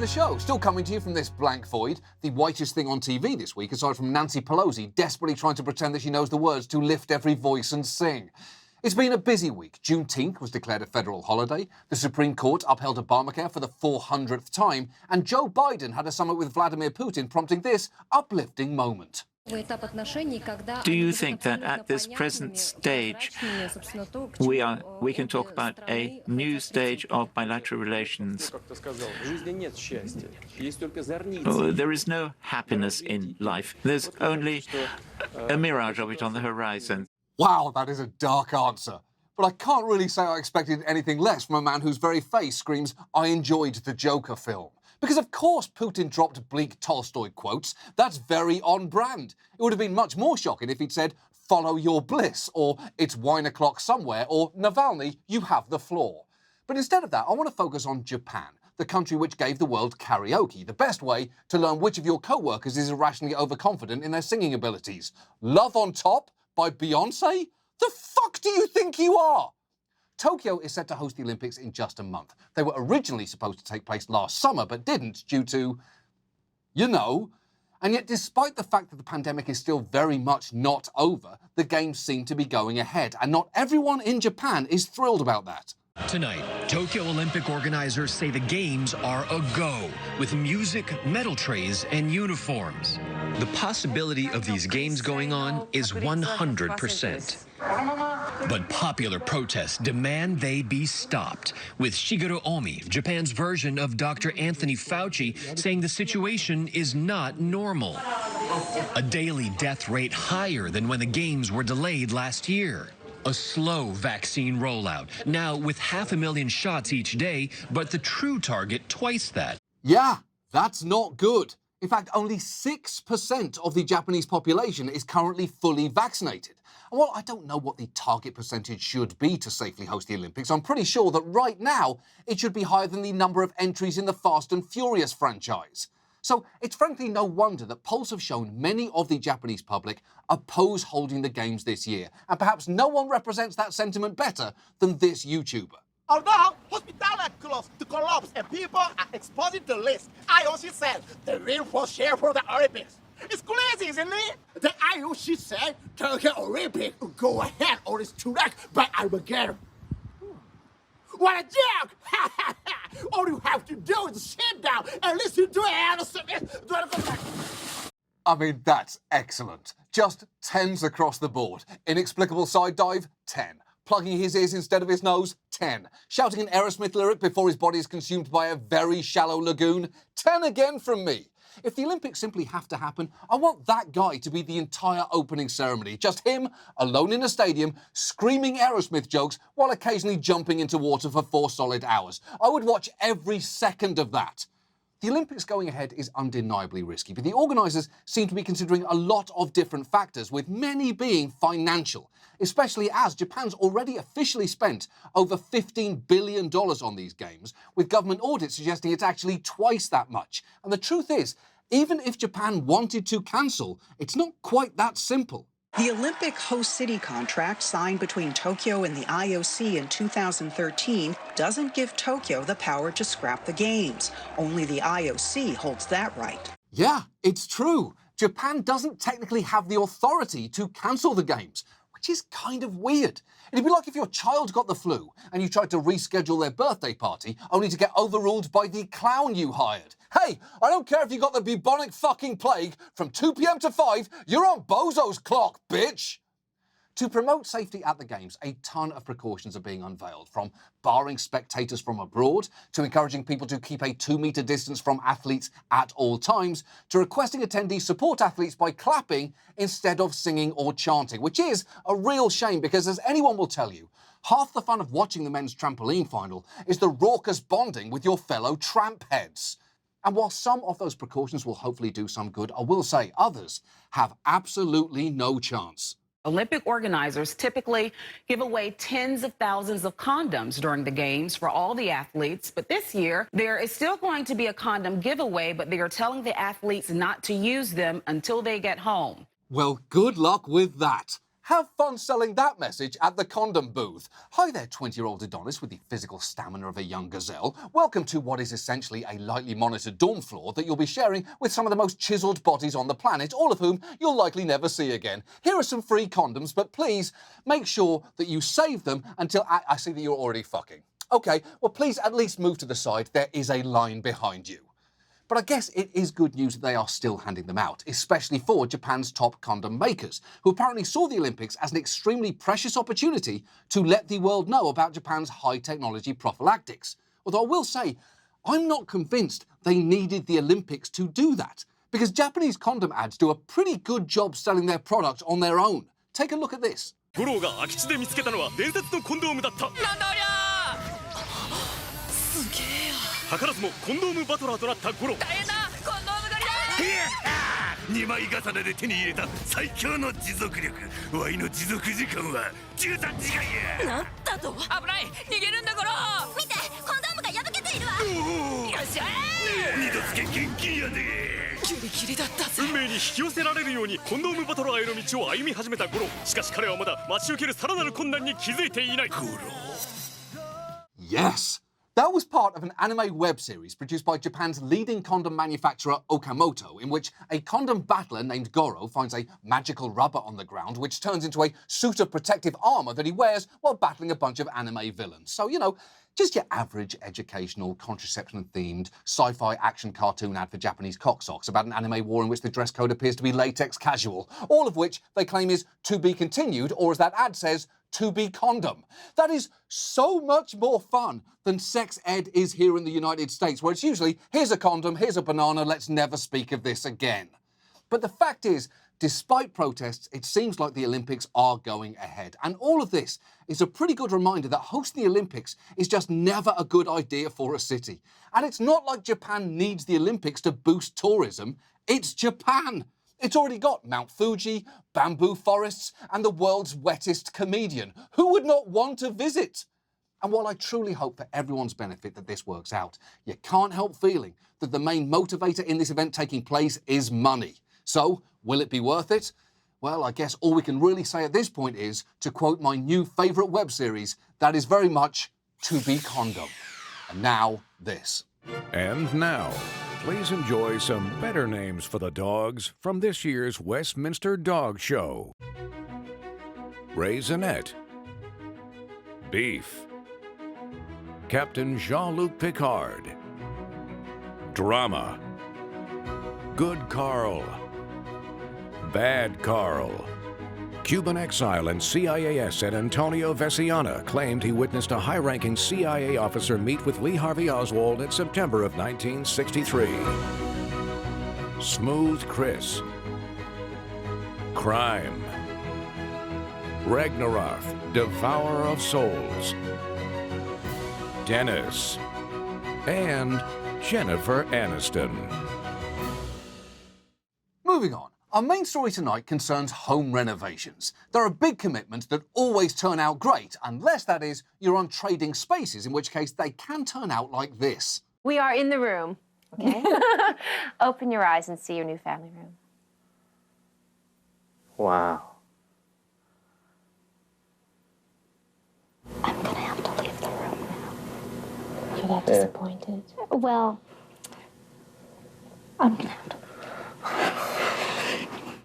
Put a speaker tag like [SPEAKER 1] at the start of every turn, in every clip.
[SPEAKER 1] the show. Still coming to you from this blank void, the whitest thing on TV this week, aside from Nancy Pelosi desperately trying to pretend that she knows the words to Lift Every Voice and Sing. It's been a busy week. Juneteenth was declared a federal holiday, the Supreme Court upheld Obamacare for the 400th time, and Joe Biden had a summit with Vladimir Putin, prompting this uplifting moment.
[SPEAKER 2] Do you think that at this present stage we can talk about a new stage of bilateral relations? There is no happiness in life. There's only a mirage of it on the horizon.
[SPEAKER 1] Wow, that is a dark answer. But I can't really say I expected anything less from a man whose very face screams, "I enjoyed the Joker film." Because of course Putin dropped bleak Tolstoy quotes. That's very on brand. It would have been much more shocking if he'd said, "Follow your bliss," or "It's wine o'clock somewhere," or "Navalny, you have the floor." But instead of that, I want to focus on Japan, the country which gave the world karaoke, the best way to learn which of your co-workers is irrationally overconfident in their singing abilities. Love on Top by Beyonce? The fuck do you think you are? Tokyo is set to host the Olympics in just a month. They were originally supposed to take place last summer, but didn't due to, you know. And yet, despite the fact that the pandemic is still very much not over, the games seem to be going ahead. And not everyone in Japan is thrilled about that.
[SPEAKER 3] Tonight, Tokyo Olympic organizers say the games are a go, with music, medal trays, and uniforms. The possibility of these games going on is 100%. But popular protests demand they be stopped, with Shigeru Omi, Japan's version of Dr. Anthony Fauci, saying the situation is not normal. A daily death rate higher than when the games were delayed last year. A slow vaccine rollout, now with 500,000 shots each day, but the true target twice that.
[SPEAKER 1] Yeah, that's not good. In fact, only 6% of the Japanese population is currently fully vaccinated. And while I don't know what the target percentage should be to safely host the Olympics, I'm pretty sure that right now it should be higher than the number of entries in the Fast and Furious franchise. So it's frankly no wonder that polls have shown many of the Japanese public oppose holding the games this year. And perhaps no one represents that sentiment better than this YouTuber.
[SPEAKER 4] Although hospitals are close to collapse and people are exposed to risk, IOC said the real full share for the Olympics. It's crazy, isn't it? The IOC said Tokyo Olympics will go ahead on its track by Armageddon. What a joke! All you have to do is sit down and listen to it.
[SPEAKER 1] I mean, that's excellent. Just 10s across the board. Inexplicable side dive, 10. Plugging his ears instead of his nose, 10. Shouting an Aerosmith lyric before his body is consumed by a very shallow lagoon, 10 again from me. If the Olympics simply have to happen, I want that guy to be the entire opening ceremony. Just him, alone in a stadium, screaming Aerosmith jokes while occasionally jumping into water for 4 solid hours. I would watch every second of that. The Olympics going ahead is undeniably risky, but the organisers seem to be considering a lot of different factors, with many being financial, especially as Japan's already officially spent over $15 billion on these games, with government audits suggesting it's actually twice that much. And the truth is, even if Japan wanted to cancel, it's not quite that simple.
[SPEAKER 5] The Olympic host city contract signed between Tokyo and the IOC in 2013 doesn't give Tokyo the power to scrap the games. Only the IOC holds that right.
[SPEAKER 1] Yeah, it's true. Japan doesn't technically have the authority to cancel the games, which is kind of weird. It'd be like if your child got the flu and you tried to reschedule their birthday party only to get overruled by the clown you hired. Hey, I don't care if you got the bubonic fucking plague, from 2 p.m. to 5, you're on Bozo's clock, bitch! To promote safety at the Games, a ton of precautions are being unveiled, from barring spectators from abroad, to encouraging people to keep a 2-meter distance from athletes at all times, to requesting attendees support athletes by clapping instead of singing or chanting, which is a real shame because, as anyone will tell you, half the fun of watching the men's trampoline final is the raucous bonding with your fellow tramp heads. And while some of those precautions will hopefully do some good, I will say others have absolutely no chance.
[SPEAKER 6] Olympic organizers typically give away tens of thousands of condoms during the games for all the athletes. But this year, there is still going to be a condom giveaway, but they are telling the athletes not to use them until they get home.
[SPEAKER 1] Well, good luck with that. Have fun selling that message at the condom booth. Hi there, 20-year-old Adonis with the physical stamina of a young gazelle. Welcome to what is essentially a lightly monitored dorm floor that you'll be sharing with some of the most chiseled bodies on the planet, all of whom you'll likely never see again. Here are some free condoms, but please make sure that you save them until I see that you're already fucking. Okay, well please at least move to the side. There is a line behind you. But I guess it is good news that they are still handing them out, especially for Japan's top condom makers, who apparently saw the Olympics as an extremely precious opportunity to let the world know about Japan's high-technology prophylactics. Although I will say, I'm not convinced they needed the Olympics to do that, because Japanese condom ads do a pretty good job selling their product on their own. Take a look at this.
[SPEAKER 7] 五郎が空き地で見つけたのは伝説のコンドームだった。なんだありゃすげえや。図らずもコンドームバトラーとなった五郎。大変だ、コンドーム狩りだ。2枚重ねで手に入れた最強の持続力。ワイの持続時間は13時間や。なんだと。危ない、逃げるんだ五郎。見て、コンドームが破けているわ。よっしゃー。二度つけ厳禁やで。ギリギリだったぜ。運命に引き寄せられるようにコンドームバトラーへの道を歩み始めた五郎。しかし彼はまだ待ち受けるさらなる困難に気づいていない。五郎。
[SPEAKER 1] Yes! That was part of an anime web series produced by Japan's leading condom manufacturer Okamoto, in which a condom battler named Goro finds a magical rubber on the ground which turns into a suit of protective armor that he wears while battling a bunch of anime villains. So, you know, just your average educational, contraception-themed, sci-fi action cartoon ad for Japanese cocksocks about an anime war in which the dress code appears to be latex casual, all of which they claim is to be continued, or as that ad says, to be condom. That is so much more fun than sex ed is here in the United States, where it's usually, here's a condom, here's a banana, let's never speak of this again. But the fact is, despite protests, it seems like the Olympics are going ahead. And all of this is a pretty good reminder that hosting the Olympics is just never a good idea for a city. And it's not like Japan needs the Olympics to boost tourism. It's Japan. It's already got Mount Fuji, bamboo forests, and the world's wettest comedian. Who would not want to visit? And while I truly hope for everyone's benefit that this works out, you can't help feeling that the main motivator in this event taking place is money. So, will it be worth it? Well, I guess all we can really say at this point is, to quote my new favourite web series, that is very much to be condom. And now, this.
[SPEAKER 8] And now, please enjoy some better names for the dogs from this year's Westminster Dog Show. Raisinette, Beef, Captain Jean-Luc Picard, Drama, Good Carl, Bad Carl. Cuban exile and CIA asset Antonio Veciana claimed he witnessed a high-ranking CIA officer meet with Lee Harvey Oswald in September of 1963. Smooth Chris. Crime. Ragnaroth, Devourer of Souls. Dennis. And Jennifer Aniston.
[SPEAKER 1] Moving on. Our main story tonight concerns home renovations. They're a big commitment that always turn out great, unless, that is, you're on trading spaces, in which case they can turn out like this.
[SPEAKER 9] We are in the room, okay? Open your eyes and see your new family room.
[SPEAKER 10] Wow.
[SPEAKER 9] I'm gonna have to leave the room now. You're that disappointed? Well, I'm gonna have to.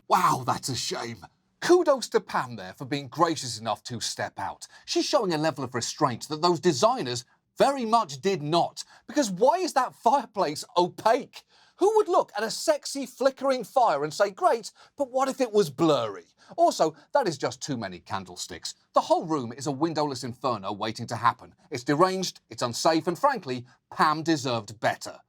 [SPEAKER 1] Wow, that's a shame. Kudos to Pam there for being gracious enough to step out. She's showing a level of restraint that those designers very much did not. Because why is that fireplace opaque? Who would look at a sexy flickering fire and say, great, but what if it was blurry? Also, that is just too many candlesticks. The whole room is a windowless inferno waiting to happen. It's deranged, it's unsafe, and frankly, Pam deserved better.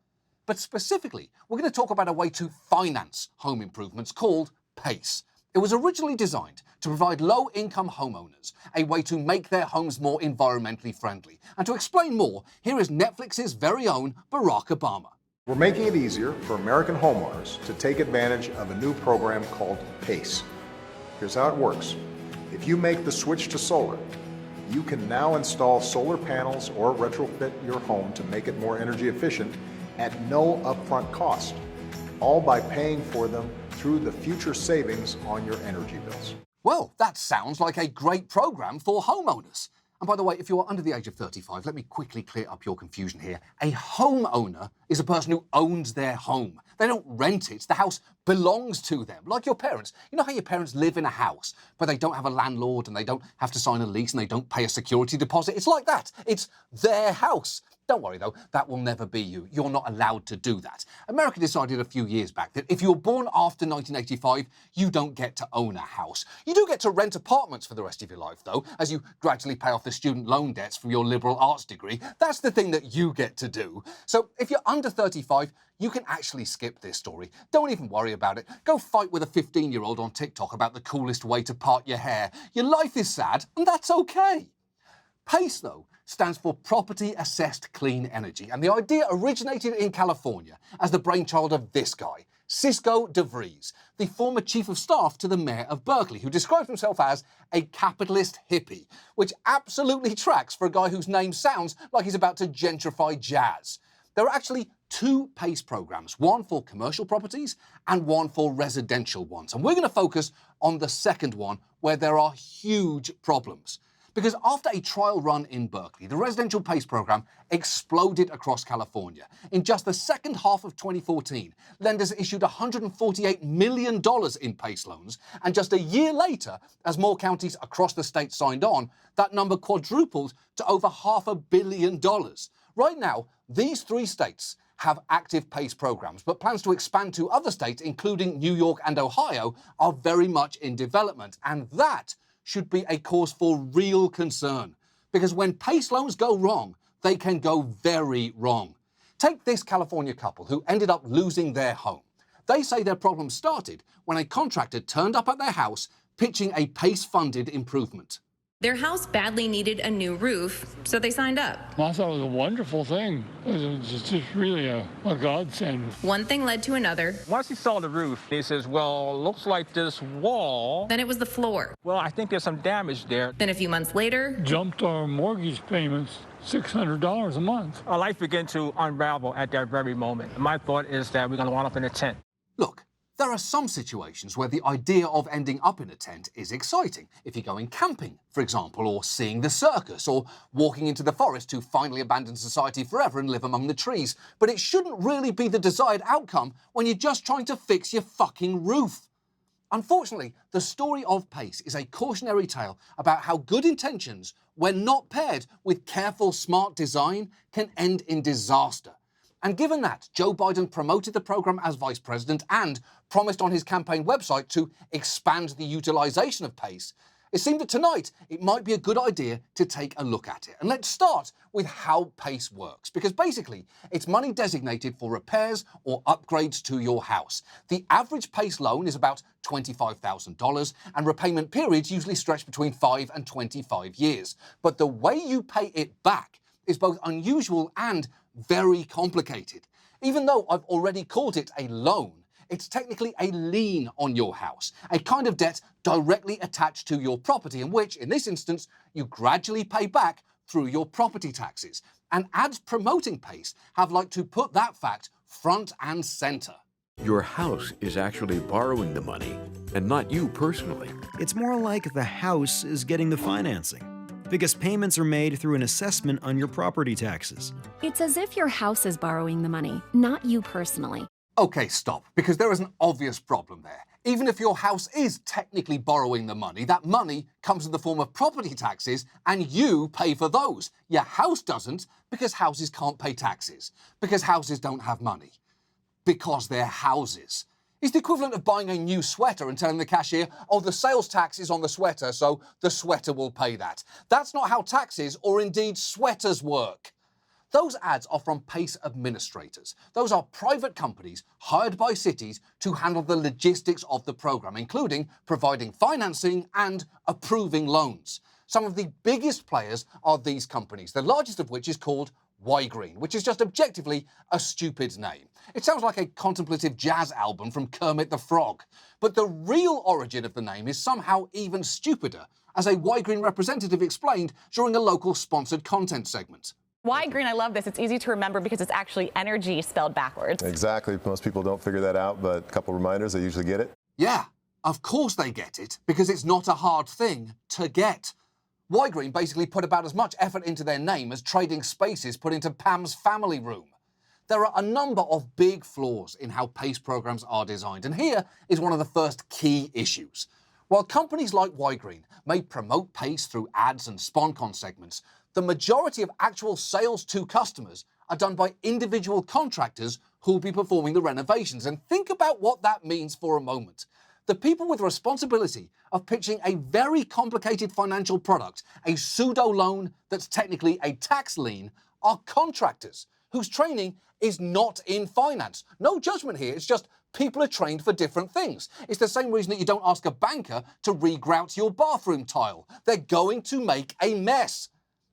[SPEAKER 1] But specifically, we're going to talk about a way to finance home improvements called PACE. It was originally designed to provide low-income homeowners a way to make their homes more environmentally friendly. And to explain more, here is Netflix's very own Barack Obama.
[SPEAKER 11] We're making it easier for American homeowners to take advantage of a new program called PACE. Here's how it works. If you make the switch to solar, you can now install solar panels or retrofit your home to make it more energy efficient at no upfront cost, all by paying for them through the future savings on your energy bills.
[SPEAKER 1] Well, that sounds like a great program for homeowners. And by the way, if you are under the age of 35, let me quickly clear up your confusion here. A homeowner is a person who owns their home. They don't rent it. The house belongs to them, like your parents. You know how your parents live in a house, but they don't have a landlord and they don't have to sign a lease and they don't pay a security deposit? It's like that. It's their house. Don't worry, though, that will never be you. You're not allowed to do that. America decided a few years back that if you were born after 1985, you don't get to own a house. You do get to rent apartments for the rest of your life, though, as you gradually pay off the student loan debts from your liberal arts degree. That's the thing that you get to do. So if you're under 35, you can actually skip this story. Don't even worry about it. Go fight with a 15-year-old on TikTok about the coolest way to part your hair. Your life is sad, and that's okay. PACE, though, stands for Property Assessed Clean Energy, and the idea originated in California as the brainchild of this guy, Cisco DeVries, the former chief of staff to the mayor of Berkeley, who describes himself as a capitalist hippie, which absolutely tracks for a guy whose name sounds like he's about to gentrify jazz. There are actually two PACE programs, one for commercial properties and one for residential ones. And we're going to focus on the second one, where there are huge problems. Because after a trial run in Berkeley, the residential PACE program exploded across California. In just the second half of 2014, lenders issued $148 million in PACE loans, and just a year later, as more counties across the state signed on, that number quadrupled to over $500 million. Right now, these three states have active PACE programs, but plans to expand to other states, including New York and Ohio, are very much in development, and that should be a cause for real concern. Because when PACE loans go wrong, they can go very wrong. Take this California couple who ended up losing their home. They say their problem started when a contractor turned up at their house pitching a PACE-funded improvement.
[SPEAKER 10] Their house badly needed a new roof, so they signed up.
[SPEAKER 12] I thought it was a wonderful thing. It was just really a godsend.
[SPEAKER 10] One thing led to another.
[SPEAKER 13] Once he saw the roof, he says, well, looks like this wall.
[SPEAKER 10] Then it was the floor.
[SPEAKER 13] Well, I think there's some damage there.
[SPEAKER 10] Then a few months later,
[SPEAKER 12] jumped our mortgage payments $600 a month.
[SPEAKER 13] Our life began to unravel at that very moment. My thought is that we're going to wind up in a tent.
[SPEAKER 1] Look, there are some situations where the idea of ending up in a tent is exciting. If you're going camping, for example, or seeing the circus, or walking into the forest to finally abandon society forever and live among the trees. But it shouldn't really be the desired outcome when you're just trying to fix your fucking roof. Unfortunately, the story of PACE is a cautionary tale about how good intentions, when not paired with careful, smart design, can end in disaster. And given that Joe Biden promoted the program as vice president and promised on his campaign website to expand the utilization of PACE, it seemed that tonight it might be a good idea to take a look at it. And let's start with how PACE works, because basically it's money designated for repairs or upgrades to your house. The average PACE loan is about $25,000, and repayment periods usually stretch between 5 and 25 years. But the way you pay it back is both unusual and very complicated. Even though I've already called it a loan, it's technically a lien on your house, a kind of debt directly attached to your property, in which, in this instance, you gradually pay back through your property taxes. And ads promoting PACE have liked to put that fact front and center.
[SPEAKER 8] Your house is actually borrowing the money, and not you personally.
[SPEAKER 14] It's more like the house is getting the financing, because payments are made through an assessment on your property taxes.
[SPEAKER 15] It's as if your house is borrowing the money, not you personally.
[SPEAKER 1] Okay, stop, because there is an obvious problem there. Even if your house is technically borrowing the money, that money comes in the form of property taxes, and you pay for those. Your house doesn't, because houses can't pay taxes, because houses don't have money, because they're houses. It's the equivalent of buying a new sweater and telling the cashier, oh, the sales tax is on the sweater, so the sweater will pay that. That's not how taxes, or indeed sweaters, work. Those ads are from PACE administrators. Those are private companies hired by cities to handle the logistics of the program, including providing financing and approving loans. Some of the biggest players are these companies, the largest of which is called Y-Green, which is just objectively a stupid name. It sounds like a contemplative jazz album from Kermit the Frog. But the real origin of the name is somehow even stupider, as a Y-Green representative explained during a local sponsored content segment.
[SPEAKER 16] Y-Green, I love this. It's easy to remember because it's actually energy spelled backwards.
[SPEAKER 17] Exactly. Most people don't figure that out, but a couple reminders, they usually get it.
[SPEAKER 1] Yeah. Of course they get it, because it's not a hard thing to get. Y-Green basically put about as much effort into their name as Trading Spaces put into Pam's family room. There are a number of big flaws in how PACE programs are designed, and here is one of the first key issues. While companies like Y-Green may promote PACE through ads and SponCon segments, the majority of actual sales to customers are done by individual contractors who will be performing the renovations. And think about what that means for a moment. The people with responsibility of pitching a very complicated financial product, a pseudo loan that's technically a tax lien, are contractors whose training is not in finance. No judgment here, it's just people are trained for different things. It's the same reason that you don't ask a banker to regrout your bathroom tile. They're going to make a mess.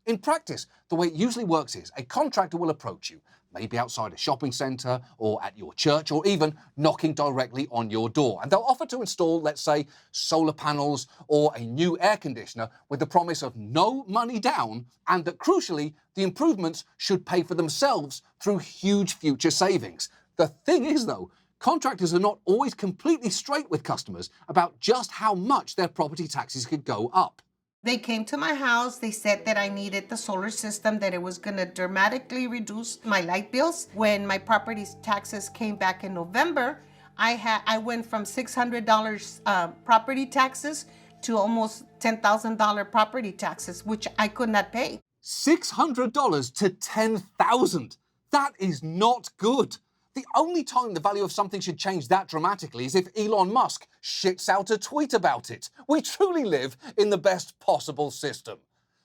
[SPEAKER 1] In practice, the way it usually works is a contractor will approach you, maybe outside a shopping centre or at your church or even knocking directly on your door. And they'll offer to install, let's say, solar panels or a new air conditioner with the promise of no money down and that, crucially, the improvements should pay for themselves through huge future savings. The thing is, though, contractors are not always completely straight with customers about just how much their property taxes could go up.
[SPEAKER 17] They came to my house, they said that I needed the solar system, that it was gonna dramatically reduce my light bills. When my property taxes came back in November, I went from $600 property taxes to almost $10,000 property taxes, which I could not pay.
[SPEAKER 1] $600 to $10,000. That is not good. The only time the value of something should change that dramatically is if Elon Musk shits out a tweet about it. We truly live in the best possible system.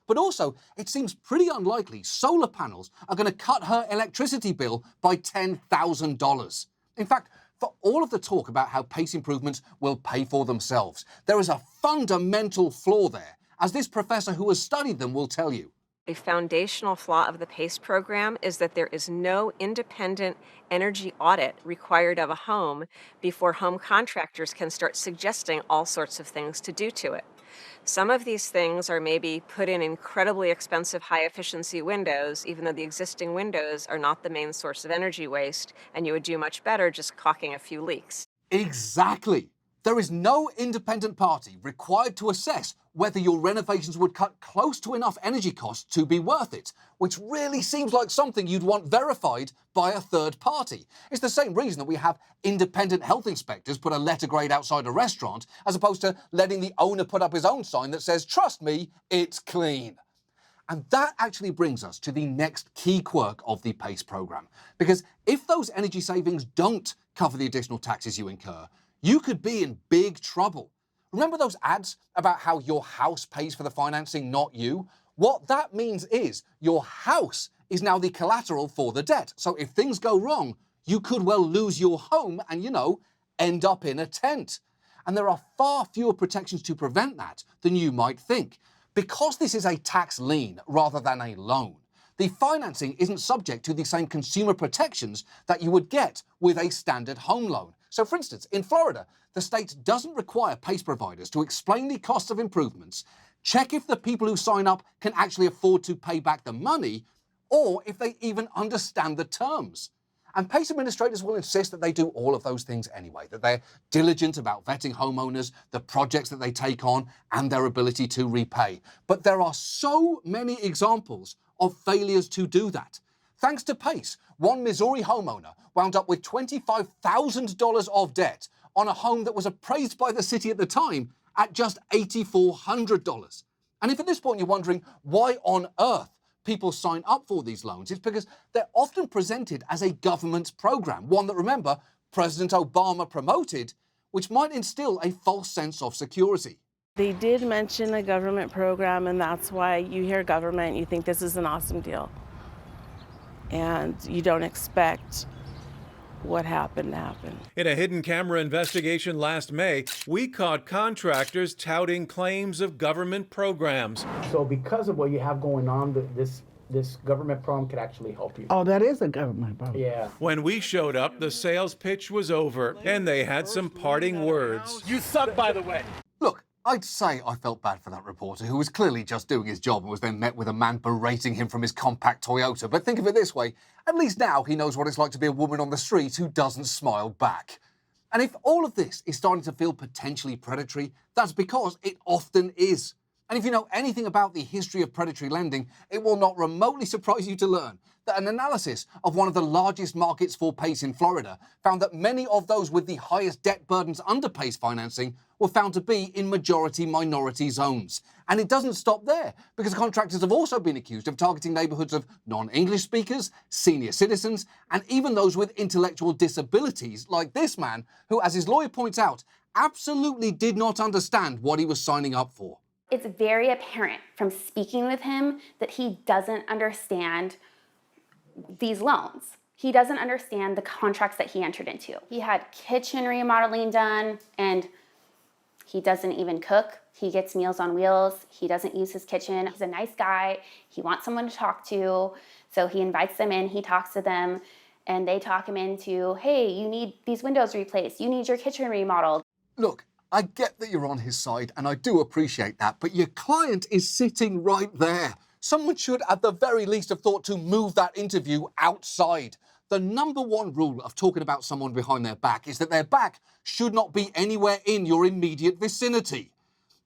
[SPEAKER 1] But also, it seems pretty unlikely solar panels are going to cut her electricity bill by $10,000. In fact, for all of the talk about how PACE improvements will pay for themselves, there is a fundamental flaw there, as this professor who has studied them will tell you.
[SPEAKER 9] A foundational flaw of the PACE program is that there is no independent energy audit required of a home before home contractors can start suggesting all sorts of things to do to it. Some of these things are maybe put in incredibly expensive high-efficiency windows, even though the existing windows are not the main source of energy waste, and you would do much better just caulking a few leaks.
[SPEAKER 1] Exactly. There is no independent party required to assess whether your renovations would cut close to enough energy costs to be worth it, which really seems like something you'd want verified by a third party. It's the same reason that we have independent health inspectors put a letter grade outside a restaurant, as opposed to letting the owner put up his own sign that says, "Trust me, it's clean." And that actually brings us to the next key quirk of the PACE program. Because if those energy savings don't cover the additional taxes you incur, you could be in big trouble. Remember those ads about how your house pays for the financing, not you? What that means is your house is now the collateral for the debt. So if things go wrong, you could well lose your home and, end up in a tent. And there are far fewer protections to prevent that than you might think. Because this is a tax lien rather than a loan, the financing isn't subject to the same consumer protections that you would get with a standard home loan. So for instance, in Florida, the state doesn't require PACE providers to explain the costs of improvements, check if the people who sign up can actually afford to pay back the money, or if they even understand the terms. And PACE administrators will insist that they do all of those things anyway, that they're diligent about vetting homeowners, the projects that they take on, and their ability to repay. But there are so many examples of failures to do that. Thanks to PACE, one Missouri homeowner wound up with $25,000 of debt on a home that was appraised by the city at the time at just $8,400. And if at this point you're wondering why on earth people sign up for these loans, it's because they're often presented as a government program, one that, remember, President Obama promoted, which might instill a false sense of security.
[SPEAKER 18] They did mention a government program, and that's why you hear government, you think this is an awesome deal. And you don't expect what happened to happen.
[SPEAKER 19] In a hidden camera investigation last May, we caught contractors touting claims of government programs.
[SPEAKER 20] So because of what you have going on, this government program could actually help you.
[SPEAKER 21] Oh, that is a government program.
[SPEAKER 20] Yeah.
[SPEAKER 19] When we showed up, the sales pitch was over, and they had some parting words.
[SPEAKER 20] You suck, by the way.
[SPEAKER 1] Look, I'd say I felt bad for that reporter who was clearly just doing his job and was then met with a man berating him from his compact Toyota. But think of it this way, at least now he knows what it's like to be a woman on the street who doesn't smile back. And if all of this is starting to feel potentially predatory, that's because it often is. And if you know anything about the history of predatory lending, it will not remotely surprise you to learn that an analysis of one of the largest markets for PACE in Florida found that many of those with the highest debt burdens under PACE financing were found to be in majority-minority zones. And it doesn't stop there, because contractors have also been accused of targeting neighborhoods of non-English speakers, senior citizens, and even those with intellectual disabilities, like this man, who, as his lawyer points out, absolutely did not understand what he was signing up for.
[SPEAKER 21] It's very apparent from speaking with him that he doesn't understand these loans. He doesn't understand the contracts that he entered into. He had kitchen remodeling done, and he doesn't even cook. He gets Meals on Wheels. He doesn't use his kitchen. He's a nice guy. He wants someone to talk to. So he invites them in, he talks to them, and they talk him into, hey, you need these windows replaced. You need your kitchen remodeled.
[SPEAKER 1] Look, I get that you're on his side, and I do appreciate that, but your client is sitting right there. Someone should, at the very least, have thought to move that interview outside. The number one rule of talking about someone behind their back is that their back should not be anywhere in your immediate vicinity.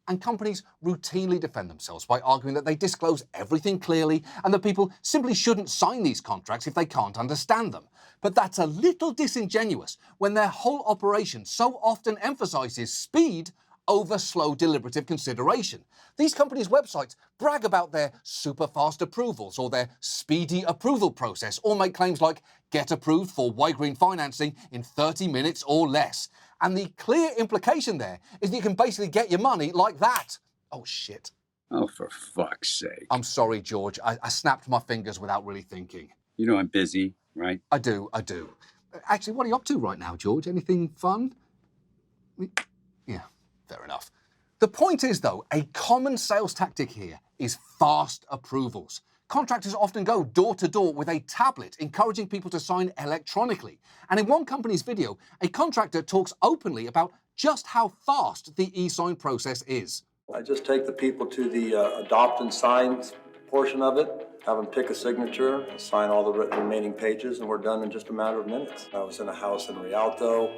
[SPEAKER 1] And companies routinely defend themselves by arguing that they disclose everything clearly and that people simply shouldn't sign these contracts if they can't understand them. But that's a little disingenuous when their whole operation so often emphasizes speed over slow deliberative consideration. These companies' websites brag about their super fast approvals or their speedy approval process, or make claims like get approved for Y-Green financing in 30 minutes or less. And the clear implication there is that you can basically get your money like that. Oh, shit.
[SPEAKER 22] Oh, for fuck's sake.
[SPEAKER 1] I'm sorry, George. I snapped my fingers without really thinking.
[SPEAKER 22] You know I'm busy, right?
[SPEAKER 1] I do. Actually, what are you up to right now, George? Anything fun? Yeah, fair enough. The point is, though, a common sales tactic here is fast approvals. Contractors often go door to door with a tablet, encouraging people to sign electronically. And in one company's video, a contractor talks openly about just how fast the e-sign process is.
[SPEAKER 23] I just take the people to the adopt and sign portion of it, have them pick a signature, sign all the remaining pages, and we're done in just a matter of minutes. I was in a house in Rialto.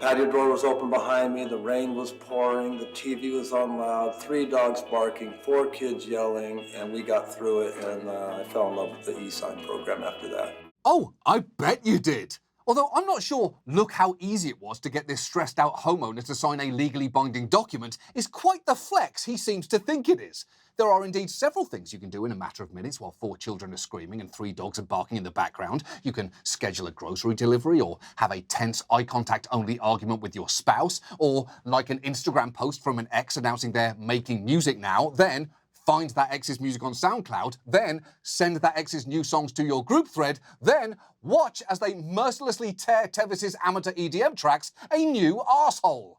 [SPEAKER 23] Patio door was open behind me, the rain was pouring, the TV was on loud, 3 dogs barking, 4 kids yelling, and we got through it, and I fell in love with the e-sign program after that.
[SPEAKER 1] Oh, I bet you did. Although I'm not sure, look how easy it was to get this stressed out homeowner to sign a legally binding document is quite the flex he seems to think it is. There are indeed several things you can do in a matter of minutes while 4 children are screaming and 3 dogs are barking in the background. You can schedule a grocery delivery, or have a tense eye contact only argument with your spouse, or like an Instagram post from an ex announcing they're making music now, then find that ex's music on SoundCloud, then send that ex's new songs to your group thread, then watch as they mercilessly tear Tevis's amateur EDM tracks a new arsehole.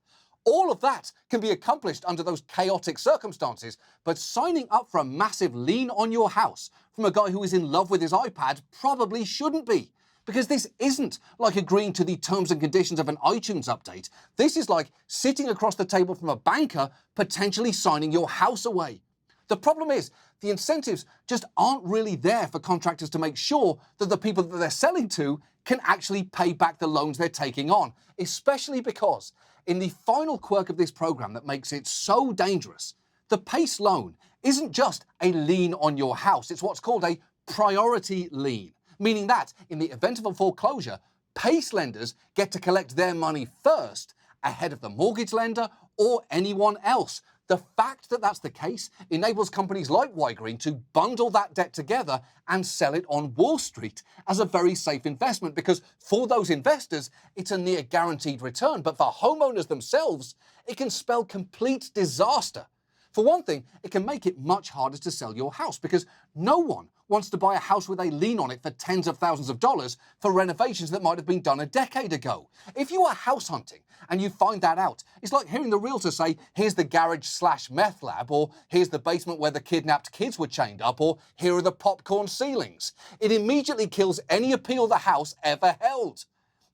[SPEAKER 1] All of that can be accomplished under those chaotic circumstances, but signing up for a massive lien on your house from a guy who is in love with his iPad probably shouldn't be. Because this isn't like agreeing to the terms and conditions of an iTunes update. This is like sitting across the table from a banker, potentially signing your house away. The problem is, the incentives just aren't really there for contractors to make sure that the people that they're selling to can actually pay back the loans they're taking on, especially because in the final quirk of this program that makes it so dangerous, the PACE loan isn't just a lien on your house, it's what's called a priority lien, meaning that in the event of a foreclosure, PACE lenders get to collect their money first ahead of the mortgage lender or anyone else. The fact that that's the case enables companies like Y-Green to bundle that debt together and sell it on Wall Street as a very safe investment, because for those investors, it's a near guaranteed return. But for homeowners themselves, it can spell complete disaster. For one thing, it can make it much harder to sell your house because no one wants to buy a house with a lien on it for tens of thousands of dollars for renovations that might have been done a decade ago. If you are house hunting and you find that out, it's like hearing the realtor say, here's the garage/meth lab, or here's the basement where the kidnapped kids were chained up, or here are the popcorn ceilings. It immediately kills any appeal the house ever held.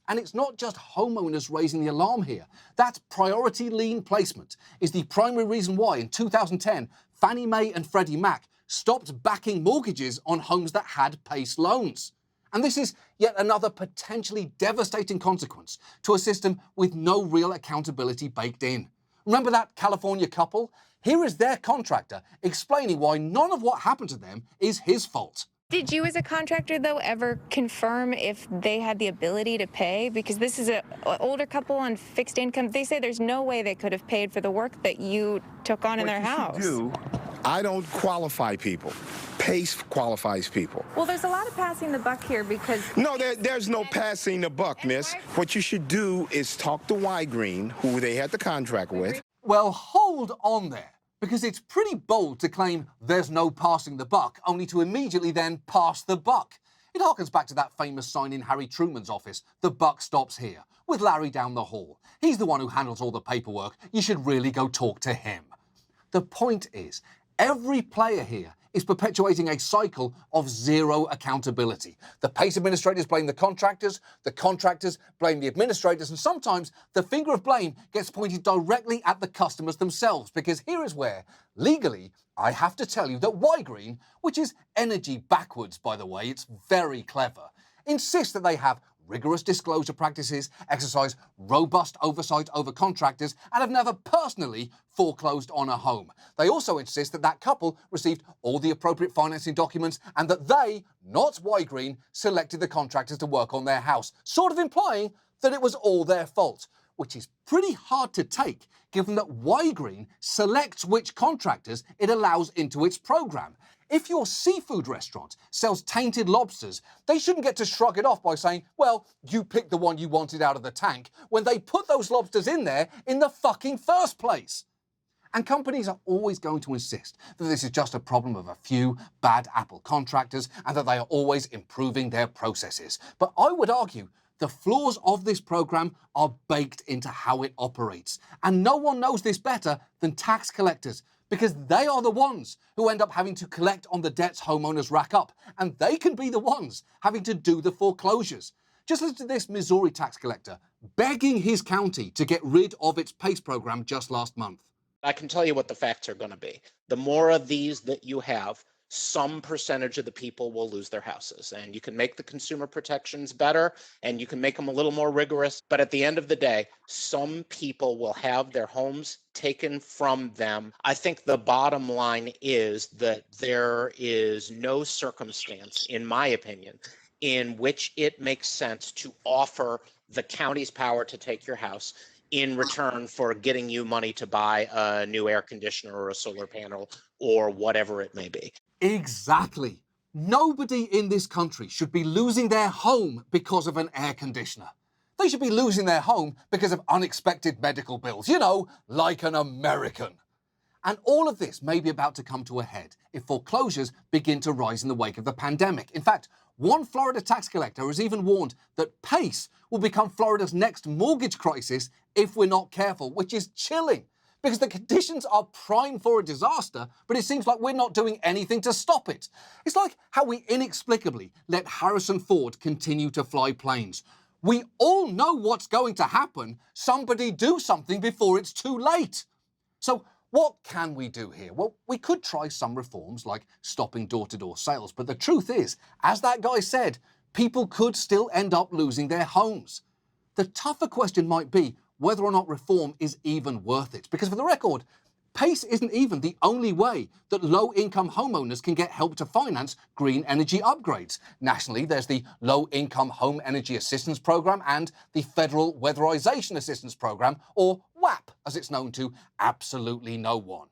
[SPEAKER 1] And it's not just homeowners raising the alarm here. That priority lien placement is the primary reason why in 2010, Fannie Mae and Freddie Mac stopped backing mortgages on homes that had PACE loans. And this is yet another potentially devastating consequence to a system with no real accountability baked in. Remember that California couple? Here is their contractor explaining why none of what happened to them is his fault.
[SPEAKER 2] Did you as a contractor, though, ever confirm if they had the ability to pay? Because this is an older couple on fixed income. They say there's no way they could have paid for the work that you took on in their house.
[SPEAKER 3] I don't qualify people. PACE qualifies people.
[SPEAKER 2] Well, there's a lot of passing the buck here because...
[SPEAKER 3] No, there's no passing the buck, miss. What you should do is talk to Y-Green, who they had the contract with.
[SPEAKER 1] Well, hold on there, because it's pretty bold to claim there's no passing the buck, only to immediately then pass the buck. It harkens back to that famous sign in Harry Truman's office, "The buck stops here," with Larry down the hall. He's the one who handles all the paperwork. You should really go talk to him. The point is, every player here is perpetuating a cycle of zero accountability. The PACE administrators blame the contractors blame the administrators, and sometimes the finger of blame gets pointed directly at the customers themselves, because here is where, legally, I have to tell you that Y-Green, which is energy backwards, by the way, it's very clever, insists that they have rigorous disclosure practices, exercise robust oversight over contractors, and have never personally foreclosed on a home. They also insist that that couple received all the appropriate financing documents and that they, not Y-Green, selected the contractors to work on their house, sort of implying that it was all their fault, which is pretty hard to take given that Y-Green selects which contractors it allows into its program. If your seafood restaurant sells tainted lobsters, they shouldn't get to shrug it off by saying, well, you picked the one you wanted out of the tank, when they put those lobsters in there in the fucking first place. And companies are always going to insist that this is just a problem of a few bad apple contractors and that they are always improving their processes. But I would argue the flaws of this program are baked into how it operates. And no one knows this better than tax collectors, because they are the ones who end up having to collect on the debts homeowners rack up, and they can be the ones having to do the foreclosures. Just listen to this Missouri tax collector begging his county to get rid of its PACE program just last month.
[SPEAKER 4] I can tell you what the facts are going to be. The more of these that you have, some percentage of the people will lose their houses. And you can make the consumer protections better and you can make them a little more rigorous. But at the end of the day, some people will have their homes taken from them. I think the bottom line is that there is no circumstance, in my opinion, in which it makes sense to offer the county's power to take your house in return for getting you money to buy a new air conditioner or a solar panel or whatever it may be.
[SPEAKER 1] Exactly. Nobody in this country should be losing their home because of an air conditioner. They should be losing their home because of unexpected medical bills, you know, like an American. And all of this may be about to come to a head if foreclosures begin to rise in the wake of the pandemic. In fact, one Florida tax collector has even warned that PACE will become Florida's next mortgage crisis if we're not careful, which is chilling, because the conditions are prime for a disaster, but it seems like we're not doing anything to stop it. It's like how we inexplicably let Harrison Ford continue to fly planes. We all know what's going to happen. Somebody do something before it's too late. So what can we do here? Well, we could try some reforms like stopping door-to-door sales, but the truth is, as that guy said, people could still end up losing their homes. The tougher question might be whether or not reform is even worth it. Because for the record, PACE isn't even the only way that low-income homeowners can get help to finance green energy upgrades. Nationally, there's the Low-Income Home Energy Assistance Program and the Federal Weatherization Assistance Program, or WAP, as it's known to absolutely no one.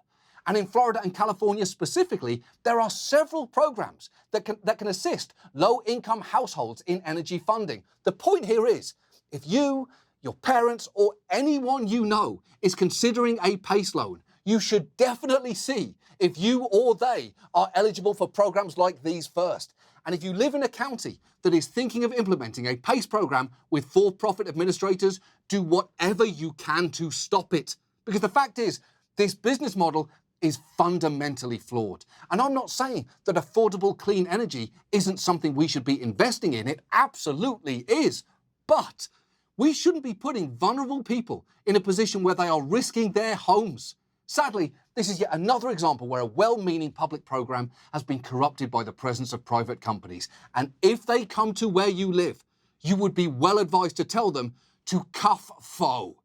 [SPEAKER 1] And in Florida and California specifically, there are several programs that can assist low-income households in energy funding. The point here is, if you, your parents, or anyone you know is considering a PACE loan, you should definitely see if you or they are eligible for programs like these first. And if you live in a county that is thinking of implementing a PACE program with for-profit administrators, do whatever you can to stop it. Because the fact is, this business model is fundamentally flawed. And I'm not saying that affordable clean energy isn't something we should be investing in. It absolutely is. But we shouldn't be putting vulnerable people in a position where they are risking their homes. Sadly, this is yet another example where a well-meaning public program has been corrupted by the presence of private companies. And if they come to where you live, you would be well advised to tell them to cuff foe.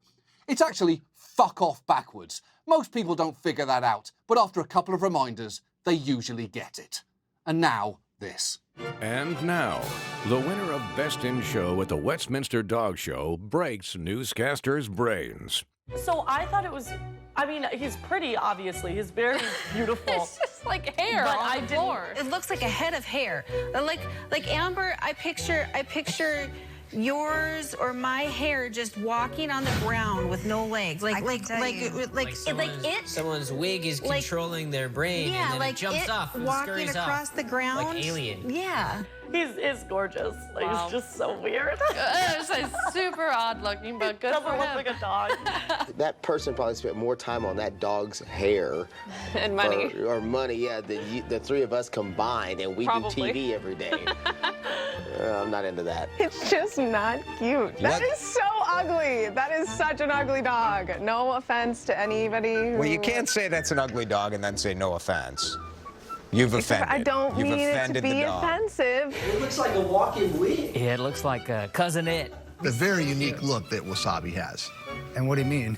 [SPEAKER 1] It's actually fuck off backwards. Most people don't figure that out, but after a couple of reminders, they usually get it. And now, this.
[SPEAKER 8] And now, the winner of Best in Show at the Westminster Dog Show breaks newscasters' brains.
[SPEAKER 5] So I thought it was, I mean, he's pretty, obviously. He's very beautiful.
[SPEAKER 6] It's just like hair
[SPEAKER 5] but
[SPEAKER 6] on the floor.
[SPEAKER 7] It looks like a head of hair. Like Amber, I picture yours or my hair just walking on the ground with no legs.
[SPEAKER 24] Someone's wig is controlling their brain, and then it jumps off and
[SPEAKER 7] walking
[SPEAKER 24] scurries
[SPEAKER 7] across
[SPEAKER 24] off,
[SPEAKER 7] the ground.
[SPEAKER 24] like Alien.
[SPEAKER 7] Yeah.
[SPEAKER 5] He's gorgeous. Like,
[SPEAKER 6] Wow.
[SPEAKER 5] he's just so weird.
[SPEAKER 6] It's super odd looking, but good
[SPEAKER 5] Doesn't
[SPEAKER 6] for
[SPEAKER 5] look
[SPEAKER 6] him.
[SPEAKER 5] like a dog.
[SPEAKER 25] That person probably spent more time on that dog's hair
[SPEAKER 6] And money.
[SPEAKER 25] or money, yeah, than the three of us combined, and we
[SPEAKER 6] Probably.
[SPEAKER 25] do TV every day. I'm not into that.
[SPEAKER 26] It's just not cute. That is so ugly. That is such an ugly dog. No offense to anybody who...
[SPEAKER 27] Well, you can't say that's an ugly dog and then say no offense. You've offended.
[SPEAKER 26] I don't
[SPEAKER 27] You've
[SPEAKER 26] mean it to
[SPEAKER 27] offended
[SPEAKER 26] be
[SPEAKER 27] the dog.
[SPEAKER 26] offensive.
[SPEAKER 28] It looks like a walking wig.
[SPEAKER 24] Yeah, it looks like Cousin It.
[SPEAKER 29] The very unique look that Wasabi has. And what do you mean?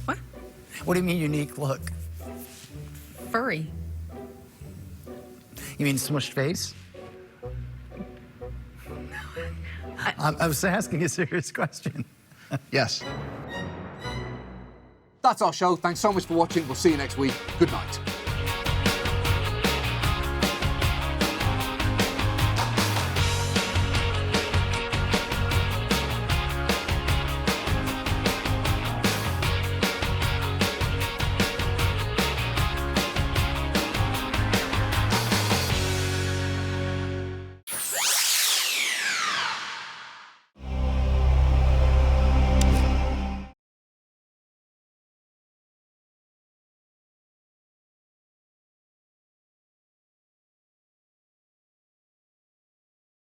[SPEAKER 7] What?
[SPEAKER 29] What do you mean unique look?
[SPEAKER 7] Furry.
[SPEAKER 29] You mean smushed face? I was asking a serious question. Yes.
[SPEAKER 1] That's our show. Thanks so much for watching. We'll see you next week. Good night.